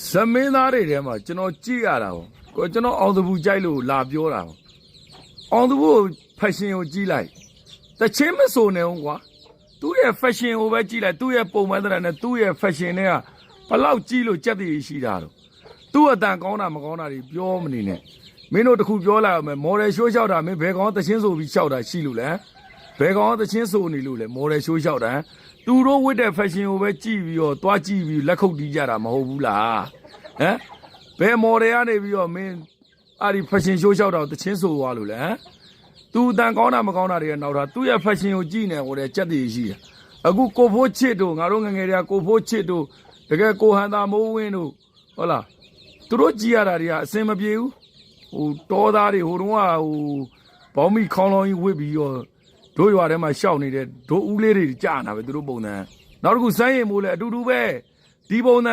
Seminary ထဲမှာကျွန်တော်ကြည့်ရတာပေါ့ကိုကျွန်တော်အောင်သူဘူးကြိုက်လို့လာပြောတာပေါ့အောင်သူဘူး fashion ကိုကြည့်လိုက်တချင်းမဆိုနေဘူးကွာသူ့ရဲ့ fashion ကိုပဲကြည့်လိုက်သူ့ရဲ့ပုံမှန်တဲ့နဲ့သူ့ရဲ့ fashion တွေကဘလောက်ကြည့်လို့ကြက်တည်ရှိတာတော့သူ့အတန်ကောင်းတာမကောင်းတာတွေပြောမနေနဲ့မင်းတို့တခုပြောလိုက်အောင်မယ် model show လျှောက်တာမင်းဘယ်ကောင်တချင်းဆိုပြီးလျှောက်တာရှိလို့လဲဘယ်ကောင်တချင်းဆိုနေလို့လဲ model show လျှောက်တာသူတို့ဝတ်တဲ့ fashion ကိုပဲကြည့်ပြီးတော့တွားကြည့်ပြီးလက်ခုပ်တီးကြတာမဟုတ်ဘူးလားဟမ်ဘယ် model ကနေပြီးတော့မင်းအဲ့ဒီ fashion show လျှောက်တာတချင်းဆိုသွားလို့လဲသူအတန်ကောင်းတာမကောင်းတာတွေကနောက်တာသူ့ရဲ့ fashion ကိုကြည့်နေဟိုတဲ့ကြက်တည်ရှိတယ်အခုကိုဖိုးချစ်တို့ငါတို့ငငယ်တွေကကိုဖိုးချစ်တို့တကယ်ကိုဟန်သာမိုးဝင်းတို့ဟုတ်လားသူတို့ကြည့်ရတာတွေကအစင်မပြေဘူးဟိုတောသားတွေဟိုတုန်းကဟိုဘောင်းမီခေါင်းလောင်းကြီးဝစ်ပြီးတော့တို့ရွာထဲမှာရှောက်နေတဲ့တို့ဦးလေးတွေကြာနာပဲသူတို့ပုံစံနောက်တစ်ခုစမ်းရင်မိုးလဲအတူတူပဲဒီပုံစံ